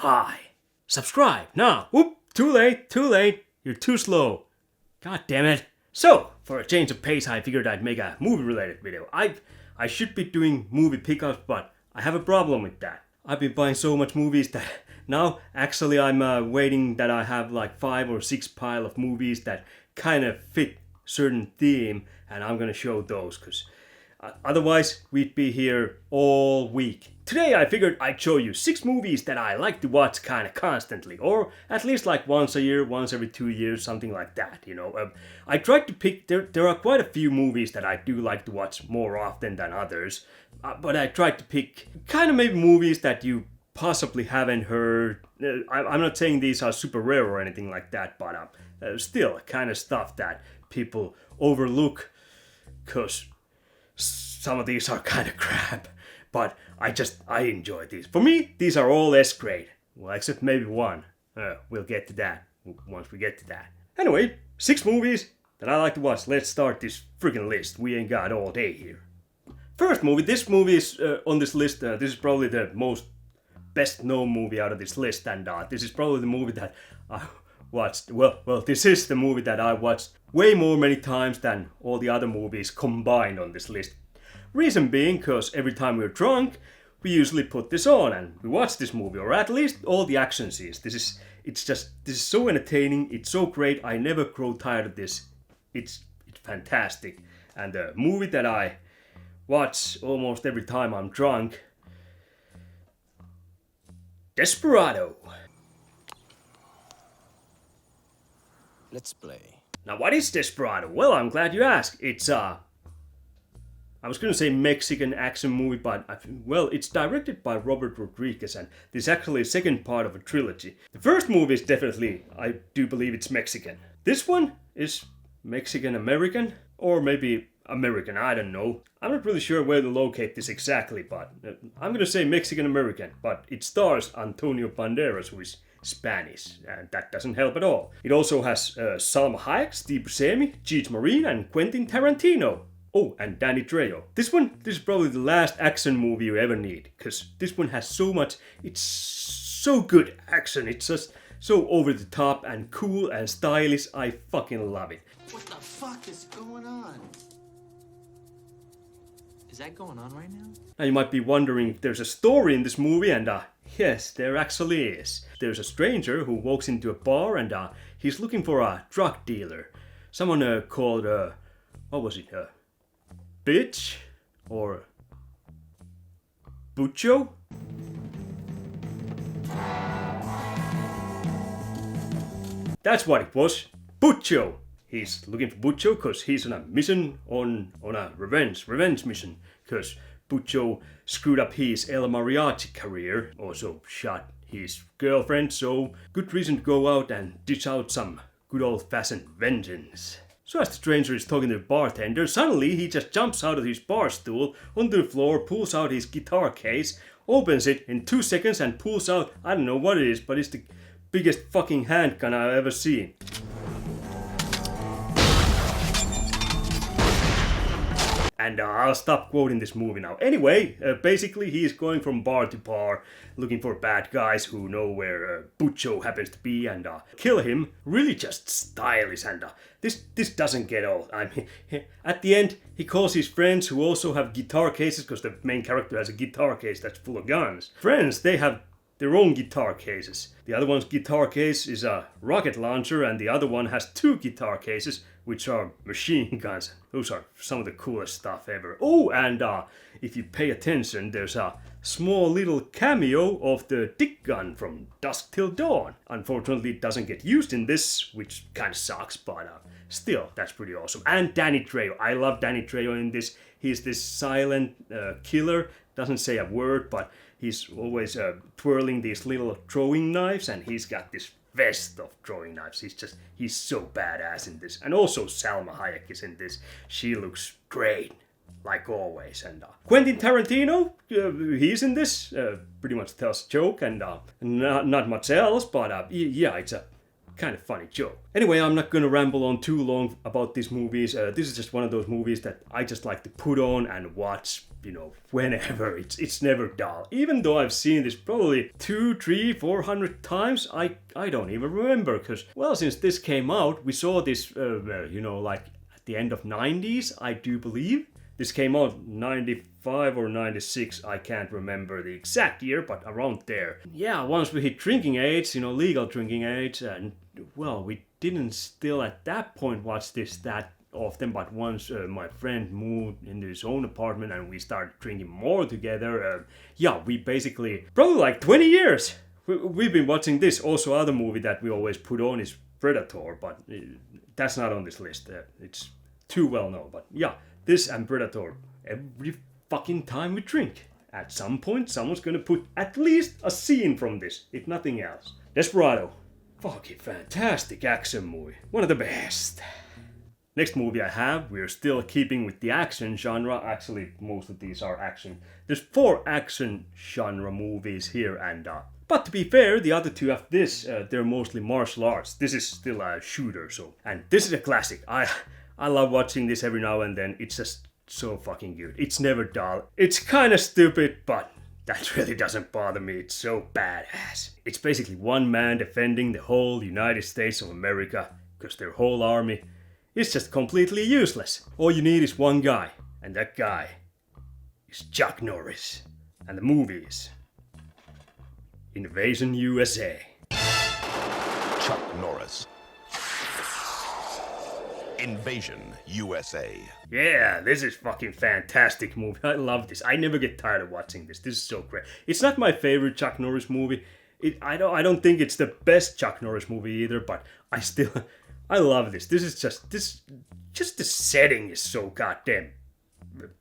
Hi. Subscribe now. Whoop, too late. You're too slow. God damn it. So, for a change of pace, I figured I'd make a movie-related video. I should be doing movie pickups, but I have a problem with that. I've been buying so much movies that now, actually, I'm waiting that I have like 5 or 6 pile of movies that kind of fit certain theme, and I'm gonna show those, because otherwise we'd be here all week. Today I figured I'd show you 6 movies that I like to watch kind of constantly, or at least like once a year, once every 2 years, something like that, you know. I tried to pick, there are quite a few movies that I do like to watch more often than others, but I tried to pick kind of maybe movies that you possibly haven't heard. I'm not saying these are super rare or anything like that, but still kind of stuff that people overlook, because some of these are kind of crap, but I enjoy these. For me, these are all S grade. Well, except maybe one. We'll get to that once we get to that. Anyway, 6 movies that I like to watch. Let's start this friggin' list. We ain't got all day here. First movie. This movie is on this list. This is probably the most best known movie out of this list, and this is probably the movie that I watched. Well, this is the movie that I watched way many times than all the other movies combined on this list. Reason being, because every time we're drunk, we usually put this on and we watch this movie, or at least all the action scenes. This is so entertaining. It's so great. I never grow tired of this. It's fantastic. And the movie that I watch almost every time I'm drunk, Desperado. Let's play. Now, what is Desperado? Well, I'm glad you asked. It's I was gonna say Mexican action movie, but it's directed by Robert Rodriguez, and this is actually the second part of a trilogy. The first movie is definitely, I do believe it's Mexican. This one is Mexican-American, or maybe American, I don't know. I'm not really sure where to locate this exactly, but I'm gonna say Mexican-American, but it stars Antonio Banderas, who is Spanish, and that doesn't help at all. It also has Salma Hayek, Steve Buscemi, Cheech Marin, and Quentin Tarantino. Oh, and Danny Trejo. This is probably the last action movie you ever need, because this one has so much, it's so good action, it's just so over the top and cool and stylish, I fucking love it. What the fuck is going on? Is that going on right now? Now you might be wondering if there's a story in this movie, and yes, there actually is. There's a stranger who walks into a bar, and he's looking for a drug dealer. Someone called, what was it, Bitch? Or Bucho? That's what it was. Bucho! He's looking for Bucho because he's on a mission, on a revenge mission. Because Bucho screwed up his El Mariachi career, also shot his girlfriend, so good reason to go out and dish out some good old-fashioned vengeance. So as the stranger is talking to the bartender, suddenly he just jumps out of his bar stool onto the floor, pulls out his guitar case, opens it in 2 seconds and pulls out, I don't know what it is, but it's the biggest fucking handgun I've ever seen. And I'll stop quoting this movie now. Anyway, basically he is going from bar to bar, looking for bad guys who know where Bucho happens to be and kill him. Really just stylish, and this doesn't get old. I mean, at the end, he calls his friends who also have guitar cases, because the main character has a guitar case that's full of guns. Friends, they have their own guitar cases. The other one's guitar case is a rocket launcher, and the other one has 2 guitar cases, which are machine guns. Those are some of the coolest stuff ever. Oh, and if you pay attention, there's a small little cameo of the dick gun from Dusk Till Dawn. Unfortunately, it doesn't get used in this, which kind of sucks, but still, that's pretty awesome. And Danny Trejo. I love Danny Trejo in this. He's this silent killer, doesn't say a word, but he's always twirling these little throwing knives, and he's got this vest of throwing knives. He's so badass in this. And also Salma Hayek is in this. She looks great, like always. And Quentin Tarantino, he's in this. Pretty much tells a joke, and not much else, but yeah, it's a kind of funny joke. Anyway, I'm not gonna ramble on too long about these movies. This is just one of those movies that I just like to put on and watch whenever. It's never dull. Even though I've seen this probably 200, 300, 400 times, I don't even remember. Because, well, since this came out, we saw this, like at the end of 90s, I do believe. This came out 95 or 96, I can't remember the exact year, but around there. Yeah, once we hit drinking age, legal drinking age, and, well, we didn't still at that point watch this that often, but once my friend moved into his own apartment and we started drinking more together, we basically, probably like 20 years, we've been watching this. Also, other movie that we always put on is Predator, but that's not on this list. It's too well known, but yeah. This and Predator, every fucking time we drink. At some point, someone's gonna put at least a scene from this, if nothing else. Desperado. Fucking fantastic action movie. One of the best. Next movie I have, we're still keeping with the action genre. Actually, most of these are action. There's 4 action genre movies here, and but to be fair, the other 2 of this, they're mostly martial arts. This is still a shooter, so. And this is a classic. I love watching this every now and then. It's just so fucking good. It's never dull. It's kind of stupid, but that really doesn't bother me. It's so badass. It's basically one man defending the whole United States of America because their whole army is just completely useless. All you need is one guy, and that guy is Chuck Norris. And the movie is Invasion U.S.A. Chuck Norris. Invasion USA. Yeah, this is fucking fantastic movie. I love this. I never get tired of watching this. This is so great. It's not my favorite Chuck Norris movie. I don't think it's the best Chuck Norris movie either, but I love this. This is just the setting is so goddamn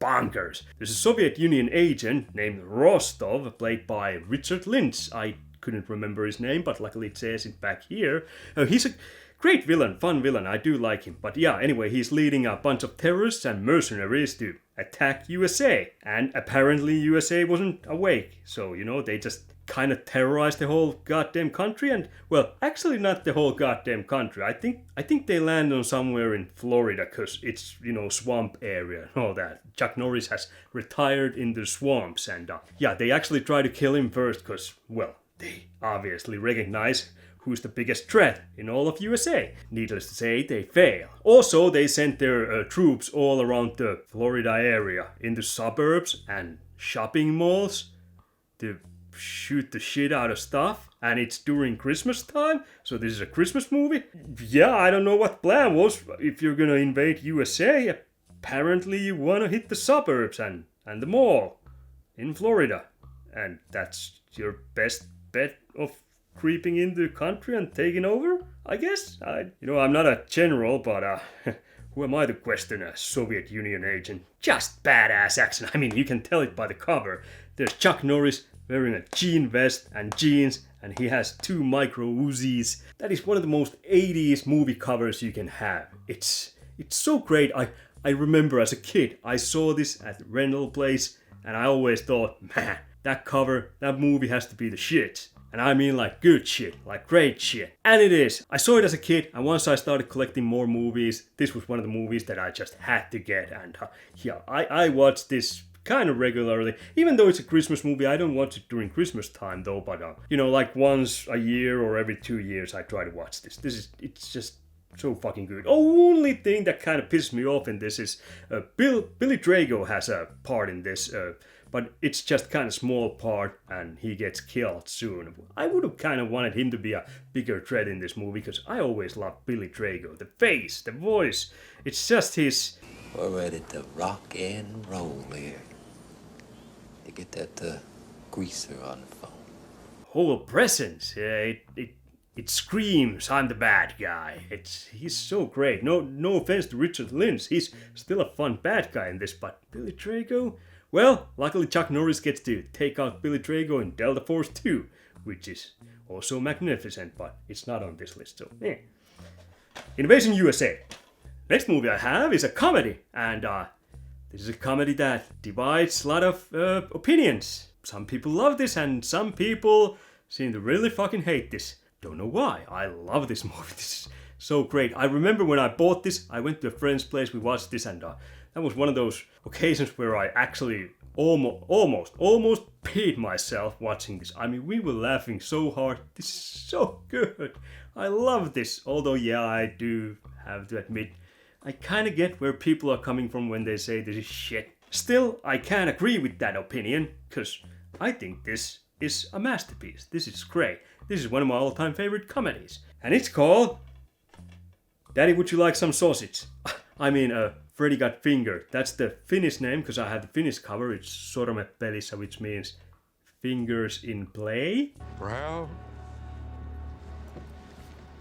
bonkers. There's a Soviet Union agent named Rostov, played by Richard Lynch. I couldn't remember his name, but luckily it says it back here. He's a great villain, fun villain, I do like him. But yeah, anyway, he's leading a bunch of terrorists and mercenaries to attack USA. And apparently USA wasn't awake. So, they just kind of terrorized the whole goddamn country. And, well, actually not the whole goddamn country. I think they land on somewhere in Florida because it's, swamp area and all that. Chuck Norris has retired in the swamps. And, they actually try to kill him first because, well, they obviously recognize who's the biggest threat in all of USA. Needless to say, they fail. Also, they sent their troops all around the Florida area, in the suburbs and shopping malls, to shoot the shit out of stuff. And it's during Christmas time, so this is a Christmas movie. Yeah, I don't know what the plan was. If you're gonna invade USA, apparently you wanna hit the suburbs and the mall in Florida. And that's your best bet of creeping into the country and taking over, I guess. I'm not a general, but who am I to question a Soviet Union agent? Just badass action. I mean, you can tell it by the cover. There's Chuck Norris wearing a jean vest and jeans, and he has 2 micro Uzis. That is one of the most 80s movie covers you can have. It's so great. I remember as a kid, I saw this at the rental place, and I always thought, man, that cover, that movie has to be the shit. And I mean like good shit, like great shit. And it is. I saw it as a kid, and once I started collecting more movies, this was one of the movies that I just had to get. And I watched this kind of regularly. Even though it's a Christmas movie, I don't watch it during Christmas time though, but like once a year or every 2 years I try to watch this. It's just so fucking good. Only thing that kind of pisses me off in this is Billy Drago has a part in this, but it's just kind of small part, and he gets killed soon. I would have kind of wanted him to be a bigger threat in this movie, because I always loved Billy Drago. The face, the voice, it's just his... We're ready to rock and roll here. You get that greaser on the phone. Whole presence, it screams, I'm the bad guy. He's so great. No offense to Richard Lynch, he's still a fun bad guy in this, but Billy Drago... Well, luckily Chuck Norris gets to take out Billy Drago in Delta Force 2, which is also magnificent, but it's not on this list, so Invasion USA. Next movie I have is a comedy, and this is a comedy that divides a lot of opinions. Some people love this, and some people seem to really fucking hate this. Don't know why. I love this movie. This is so great. I remember when I bought this, I went to a friend's place, we watched this, and that was one of those occasions where I actually almost peed myself watching this. I mean, we were laughing so hard. This is so good. I love this. Although, yeah, I do have to admit, I kind of get where people are coming from when they say this is shit. Still, I can't agree with that opinion, because I think this is a masterpiece. This is great. This is one of my all-time favorite comedies. And it's called... Daddy, would you like some sausage? I mean, Freddy Got Fingered. That's the Finnish name, because I have the Finnish cover. It's Sormet pelissä, which means fingers in play. Proud.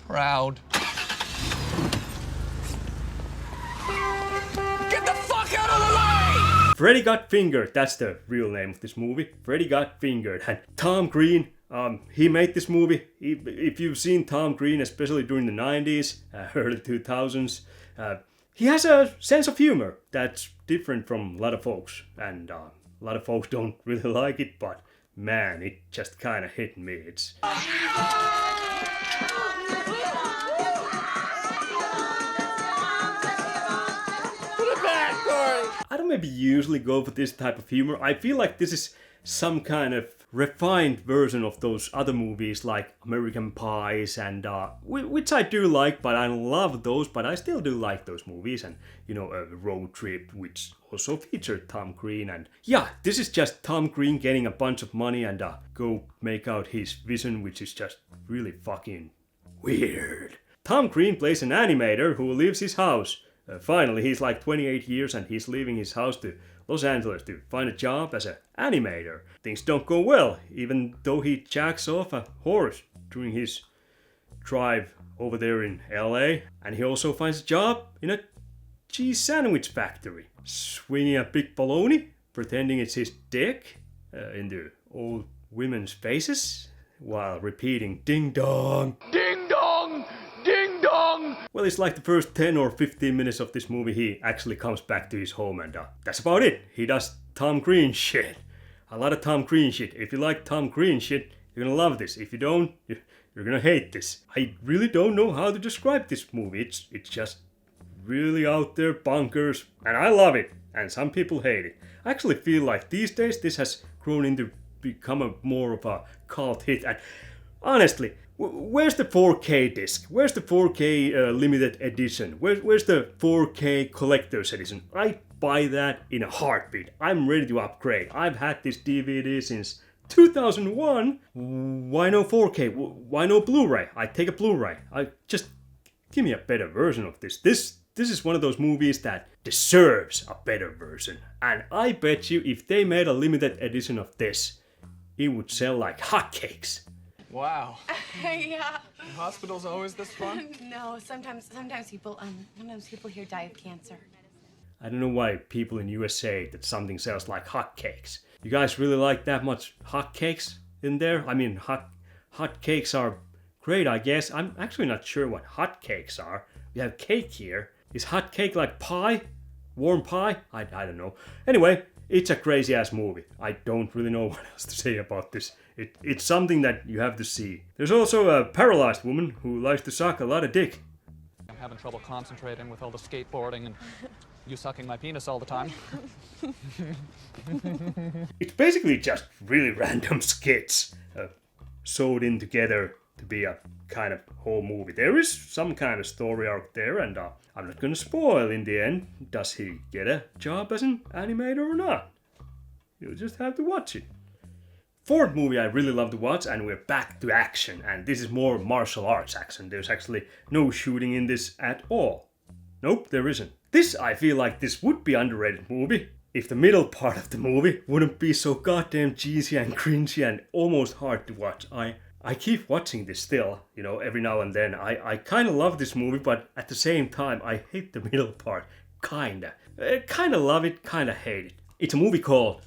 Proud. Get the fuck out of the way! Freddy Got Fingered. That's the real name of this movie. Freddy Got Fingered. And Tom Green, he made this movie. If you've seen Tom Green, especially during the 90s, early 2000s, he has a sense of humor that's different from a lot of folks. And a lot of folks don't really like it, but man, it just kind of hit me. It's... I don't maybe usually go for this type of humor. I feel like this is some kind of refined version of those other movies like American Pies and which I do like, but I don't love those, but I still do like those movies. And you know, Road Trip, which also featured Tom Green. And yeah, this is just Tom Green getting a bunch of money and go make out his vision, which is just really fucking weird. Tom Green plays an animator who leaves his house. Finally, he's like 28 years and he's leaving his house to Los Angeles to find a job as an animator. Things don't go well, even though he jacks off a horse during his drive over there in LA. And he also finds a job in a cheese sandwich factory, swinging a big baloney, pretending it's his dick into old women's faces, while repeating ding dong, ding dong, ding dong. Well, it's like the first 10 or 15 minutes of this movie he actually comes back to his home, and that's about it. He does Tom Green shit. A lot of Tom Green shit. If you like Tom Green shit, you're gonna love this. If you don't, you're gonna hate this. I really don't know how to describe this movie. It's just really out there bonkers, and I love it. And some people hate it. I actually feel like these days this has grown into become a more of a cult hit. And honestly, where's the 4K disc? Where's the 4K limited edition? Where's the 4K collector's edition? I buy that in a heartbeat. I'm ready to upgrade. I've had this DVD since 2001. Why no 4K? Why no Blu-ray? I take a Blu-ray. I just give me a better version of this. This is one of those movies that deserves a better version. And I bet you if they made a limited edition of this, it would sell like hotcakes. Wow. Yeah. Hospital's always this fun? No, sometimes people here die of cancer. I don't know why people in U.S.A. that something sells like hotcakes. You guys really like that much hotcakes in there? I mean, hotcakes are great, I guess. I'm actually not sure what hotcakes are. We have cake here. Is hot cake like pie? Warm pie? I don't know. Anyway, it's a crazy ass movie. I don't really know what else to say about this. It's something that you have to see. There's also a paralyzed woman who likes to suck a lot of dick. I'm having trouble concentrating with all the skateboarding and you sucking my penis all the time. It's basically just really random skits sewed in together to be a kind of whole movie. There is some kind of story arc there, and I'm not gonna spoil in the end. Does he get a job as an animator or not? You'll just have to watch it. Fourth movie I really love to watch, and we're back to action, and this is more martial arts action. There's actually no shooting in this at all. Nope, there isn't. This, I feel like this would be underrated movie if the middle part of the movie wouldn't be so goddamn cheesy and cringy and almost hard to watch. I keep watching this still, you know, every now and then. I kind of love this movie, but at the same time, I hate the middle part. Kinda. Kinda love it, kinda hate it. It's a movie called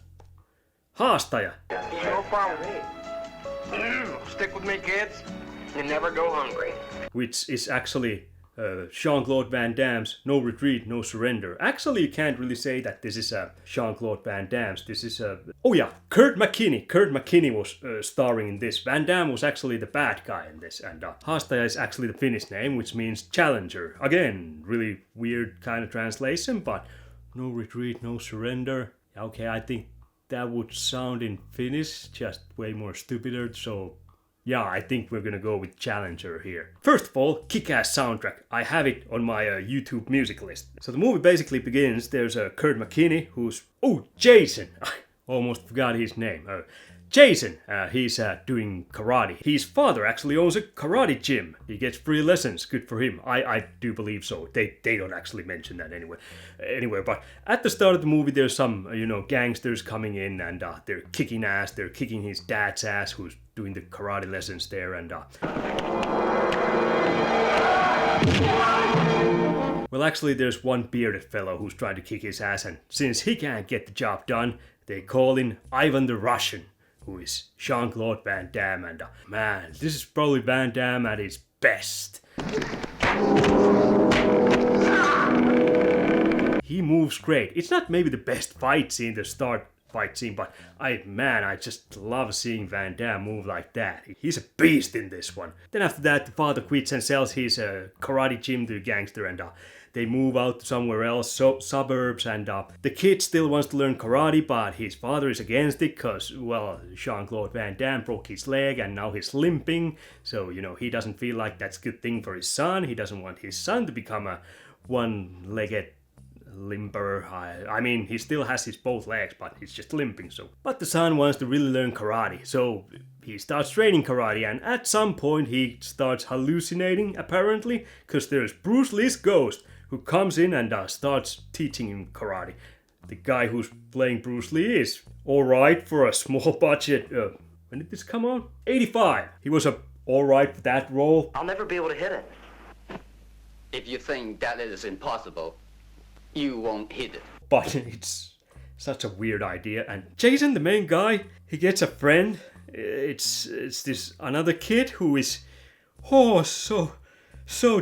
Haastaja. No problem with me. Stick with me, kids, and never go hungry. Which is actually Jean-Claude Van Damme's No Retreat, No Surrender. Actually, you can't really say that this is Jean-Claude Van Damme's. This is oh yeah, Kurt McKinney. Kurt McKinney was starring in this. Van Damme was actually the bad guy in this. And Haastaja is actually the Finnish name, which means challenger. Again, really weird kind of translation, but No Retreat, No Surrender. Okay, I think that would sound in Finnish, just way more stupider, so yeah, I think we're gonna go with Challenger here. First of all, kick-ass soundtrack. I have it on my YouTube music list. So the movie basically begins, there's a Kurt McKinney who's... Oh, Jason! I almost forgot his name. Jason, he's doing karate. His father actually owns a karate gym. He gets free lessons. Good for him. I do believe so. They don't actually mention that anyway. But at the start of the movie, there's some, gangsters coming in and they're kicking ass. They're kicking his dad's ass who's doing the karate lessons there and... Well, actually, there's one bearded fellow who's trying to kick his ass, and since he can't get the job done, they call in Ivan the Russian, who is Jean-Claude Van Damme, and man, this is probably Van Damme at his best. He moves great. It's not maybe the best fight scene, the start fight scene, but I just love seeing Van Damme move like that. He's a beast in this one. Then after that, the father quits and sells his karate gym to a gangster, and they move out somewhere else, suburbs, and the kid still wants to learn karate, but his father is against it because, well, Jean-Claude Van Damme broke his leg and now he's limping, so, he doesn't feel like that's a good thing for his son. He doesn't want his son to become a one-legged limper. I mean, he still has his both legs, but he's just limping, so. But the son wants to really learn karate, so he starts training karate, and at some point he starts hallucinating, apparently, because there's Bruce Lee's ghost, who comes in and starts teaching him karate. The guy who's playing Bruce Lee is alright for a small budget. When did this come out? 85. He was alright for that role. I'll never be able to hit it. If you think that is impossible, you won't hit it. But it's such a weird idea. And Jason, the main guy, he gets a friend. It's this another kid who is so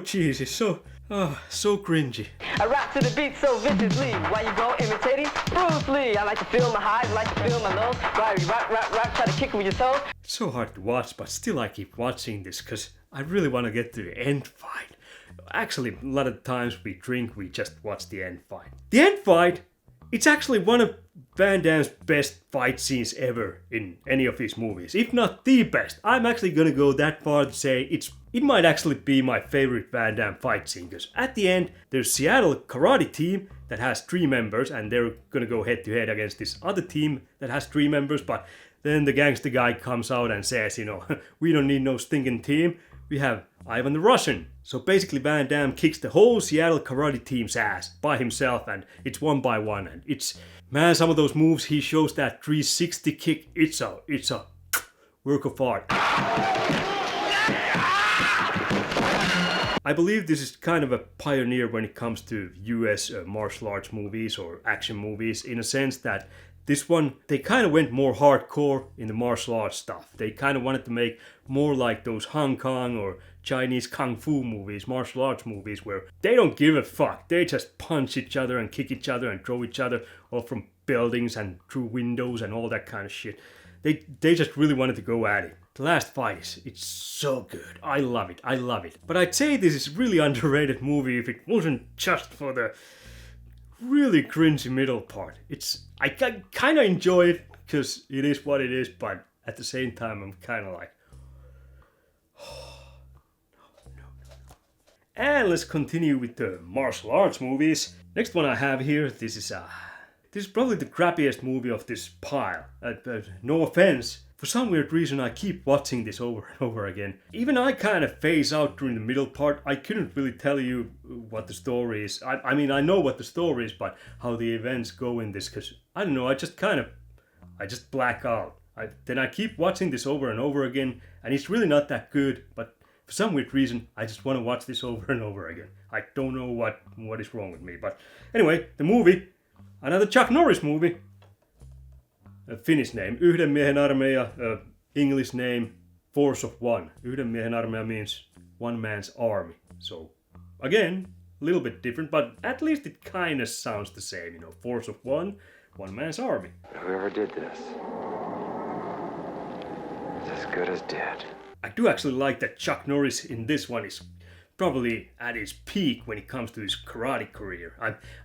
cheesy, so cringy. I rap to the beat so viciously. Why you go imitating Bruce Lee? I like to feel my highs, I like to feel my lows. Rap, try to kick with your toes. It's so hard to watch, but still I keep watching this because I really want to get to the end fight. Actually, a lot of times we drink, we just watch the end fight. The end fight, it's actually one of Van Damme's best fight scenes ever in any of his movies, if not the best. I'm actually gonna go that far to say it might actually be my favorite Van Damme fight scene, because at the end, there's Seattle karate team that has 3 members, and they're gonna go head to head against this other team that has 3 members, but then the gangster guy comes out and says, we don't need no stinking team, we have Ivan the Russian. So basically Van Damme kicks the whole Seattle karate team's ass by himself, and it's 1 by 1, and it's, man, some of those moves he shows, that 360 kick, it's a work of art. I believe this is kind of a pioneer when it comes to US martial arts movies or action movies, in a sense that this one, they kind of went more hardcore in the martial arts stuff. They kind of wanted to make more like those Hong Kong or Chinese kung fu movies, martial arts movies, where they don't give a fuck. They just punch each other and kick each other and throw each other off from buildings and through windows and all that kind of shit. They just really wanted to go at it. The last fight, it's so good. I love it. But I'd say this is a really underrated movie if it wasn't just for the really cringy middle part. I kind of enjoy it because it is what it is, but at the same time I'm kind of like, no. And let's continue with the martial arts movies. Next one I have here, this is probably the crappiest movie of this pile. No offense. For some weird reason I keep watching this over and over again. Even I kind of phase out during the middle part. I couldn't really tell you what the story is. I mean, I know what the story is, but how the events go in this, because I don't know, I just black out. Then I keep watching this over and over again, and it's really not that good, but for some weird reason, I just want to watch this over and over again. I don't know what is wrong with me, but anyway, the movie, another Chuck Norris movie. A Finnish name, Yhden miehen armeija, English name, Force of One. Yhden miehen armeija means one man's army. So, again, a little bit different, but at least it kind of sounds the same, Force of One, one man's army. Whoever did this is as good as dead. I do actually like that Chuck Norris in this one is probably at his peak when it comes to his karate career.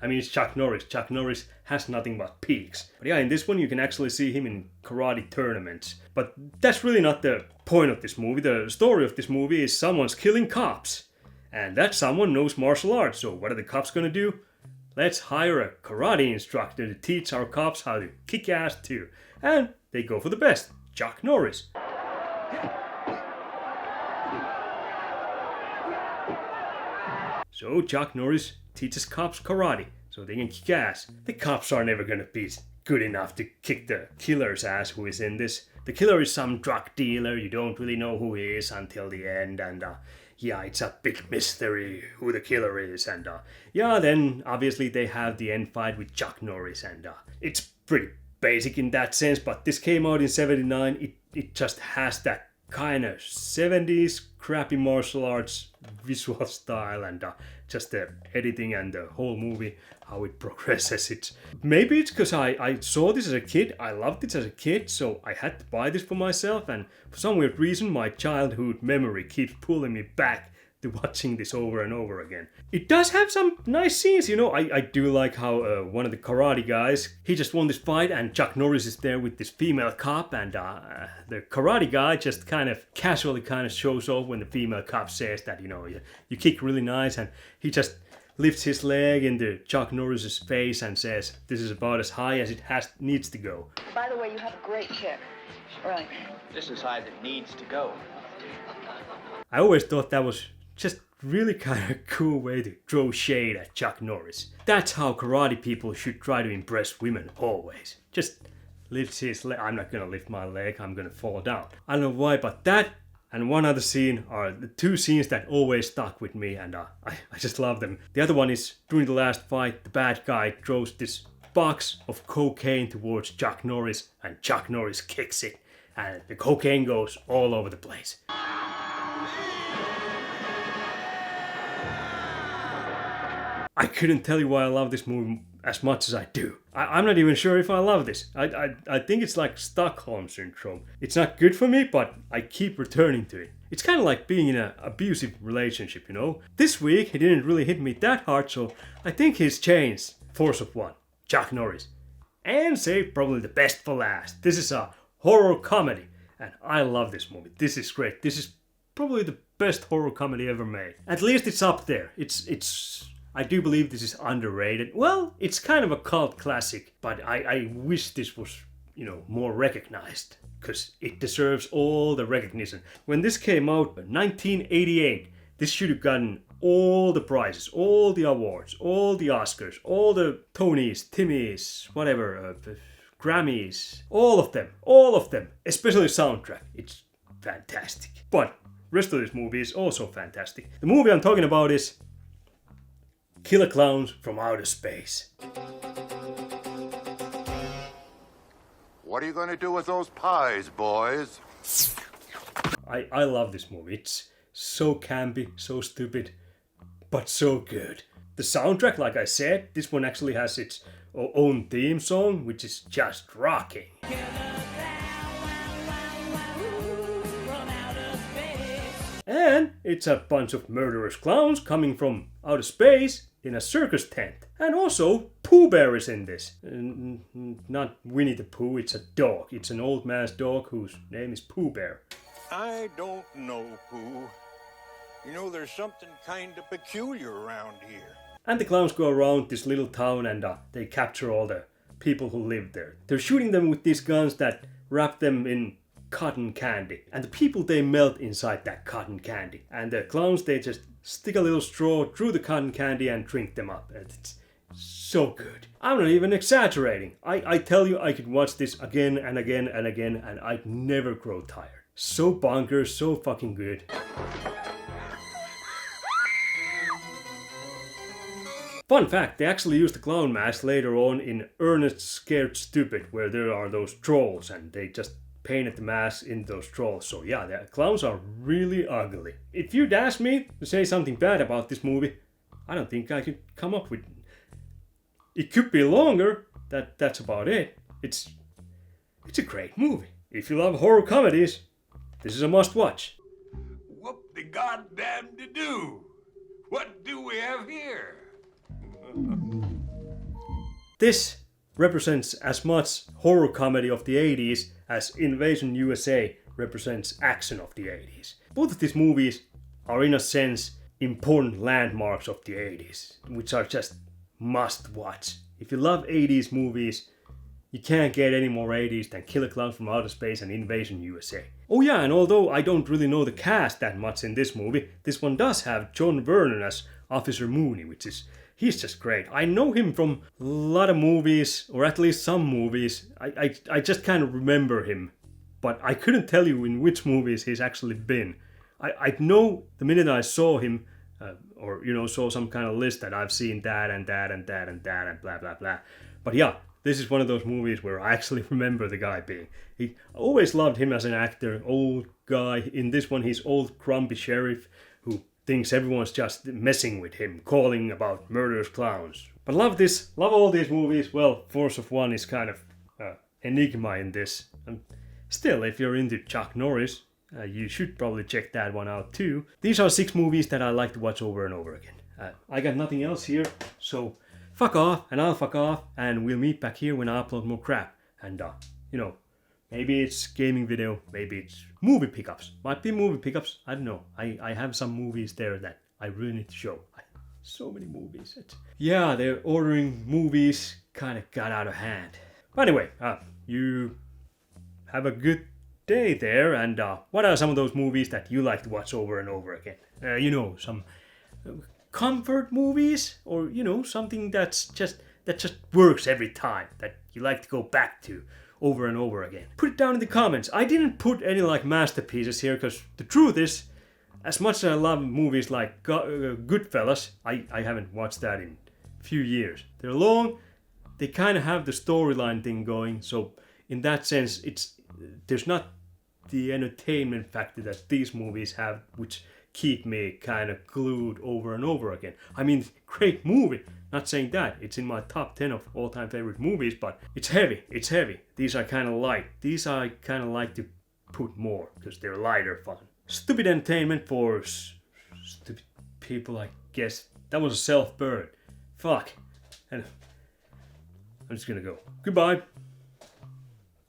I mean, it's Chuck Norris. Chuck Norris has nothing but peaks. But yeah, in this one you can actually see him in karate tournaments. But that's really not the point of this movie. The story of this movie is someone's killing cops. And that someone knows martial arts. So what are the cops gonna do? Let's hire a karate instructor to teach our cops how to kick ass too. And they go for the best, Chuck Norris. So Chuck Norris teaches cops karate so they can kick ass. The cops are never gonna be good enough to kick the killer's ass who is in this. The killer is some drug dealer, you don't really know who he is until the end, and yeah, it's a big mystery who the killer is, and yeah, then obviously they have the end fight with Chuck Norris, and it's pretty basic in that sense, but this came out in '79, it just has that kind of 70s crappy martial arts visual style, and just the editing and the whole movie, how it progresses. Maybe it's because I saw this as a kid, I loved it as a kid, so I had to buy this for myself, and for some weird reason my childhood memory keeps pulling me back to watching this over and over again. It does have some nice scenes, you know. I do like how one of the karate guys, he just won this fight and Chuck Norris is there with this female cop, and the karate guy just kind of casually shows off when the female cop says that, you know, you kick really nice, and he just lifts his leg into Chuck Norris's face and says, this is about as high as it needs to go. By the way, you have a great kick. Really. This is high that needs to go. I always thought that was just really kind of cool way to throw shade at Chuck Norris. That's how karate people should try to impress women always. Just lifts his leg. I'm not gonna lift my leg, I'm gonna fall down. I don't know why, but that and one other scene are the two scenes that always stuck with me, and I just love them. The other one is during the last fight, the bad guy throws this box of cocaine towards Chuck Norris, and Chuck Norris kicks it, and the cocaine goes all over the place. I couldn't tell you why I love this movie as much as I do. I'm not even sure if I love this. I think it's like Stockholm Syndrome. It's not good for me, but I keep returning to it. It's kind of like being in an abusive relationship, you know? This week, he didn't really hit me that hard, so I think he's changed. Force of one, Chuck Norris. And save probably the best for last. This is a horror comedy, and I love this movie. This is great. This is probably the best horror comedy ever made. At least it's up there. I do believe this is underrated. Well, it's kind of a cult classic, but I wish this was, you know, more recognized, because it deserves all the recognition. When this came out in 1988, this should have gotten all the prizes, all the awards, all the Oscars, all the Tonys, Timmys, whatever, Grammys, all of them, especially the soundtrack. It's fantastic. But rest of this movie is also fantastic. The movie I'm talking about is Killer Klowns from Outer Space. What are you going to do with those pies, boys? I love this movie. It's so campy, so stupid, but so good. The soundtrack, like I said, this one actually has its own theme song, which is just rocking. And it's a bunch of murderous clowns coming from outer space in a circus tent. And also, Pooh Bear is in this. Not Winnie the Pooh, it's a dog. It's an old man's dog whose name is Pooh Bear. I don't know, Pooh. You know, there's something kind of peculiar around here. And the clowns go around this little town and they capture all the people who live there. They're shooting them with these guns that wrap them in cotton candy, and the people, they melt inside that cotton candy, and the clowns, they just stick a little straw through the cotton candy and drink them up. It's so good. I'm not even exaggerating. I tell you, I could watch this again and again and again, and I'd never grow tired. So bonkers, so fucking good. Fun fact, they actually used the clown mask later on in Ernest Scared Stupid, where there are those trolls, and they just painted the mask in those trolls. So yeah, the clowns are really ugly. If you'd ask me to say something bad about this movie, I don't think I could come up with... It could be longer, that's about it. It's a great movie. If you love horror comedies, this is a must watch. Whoop-de-goddamn-de-doo. What do we have here? This represents as much horror comedy of the 80s as Invasion USA represents action of the 80s. Both of these movies are in a sense important landmarks of the 80s, which are just must watch. If you love 80s movies, you can't get any more 80s than Killer Klowns from Outer Space and Invasion USA. Oh yeah, and although I don't really know the cast that much in this movie, this one does have John Vernon as Officer Mooney, he's just great. I know him from a lot of movies, or at least some movies. I just kind of remember him, but I couldn't tell you in which movies he's actually been. I know the minute I saw him, or saw some kind of list that I've seen that and that and that and that and blah blah blah. But yeah, this is one of those movies where I actually remember the guy being. I always loved him as an actor, old guy. In this one, he's old grumpy sheriff who thinks everyone's just messing with him, calling about murderous clowns. But love all these movies. Well, Force of One is kind of enigma in this. And still, if you're into Chuck Norris, you should probably check that one out too. These are 6 movies that I like to watch over and over again. I got nothing else here, so fuck off, and I'll fuck off, and we'll meet back here when I upload more crap. And, maybe it's gaming video, maybe it's movie pickups. Might be movie pickups, I don't know. I have some movies there that I really need to show. So many movies. Yeah, they're ordering movies kind of got out of hand. But anyway, you have a good day there, and what are some of those movies that you like to watch over and over again? Some comfort movies, or something that just works every time, that you like to go back to over and over again. Put it down in the comments. I didn't put any masterpieces here, because the truth is, as much as I love movies like Goodfellas, I haven't watched that in a few years. They're long, they kind of have the storyline thing going, so in that sense, there's not the entertainment factor that these movies have, which keep me kind of glued over and over again. I mean, great movie. Not saying that. It's in my top 10 of all-time favorite movies, but it's heavy. These are kind of light. These I kind of like to put more, because they're lighter fun. Stupid entertainment for stupid people, I guess. That was a self-burn. Fuck. And I'm just gonna go. Goodbye.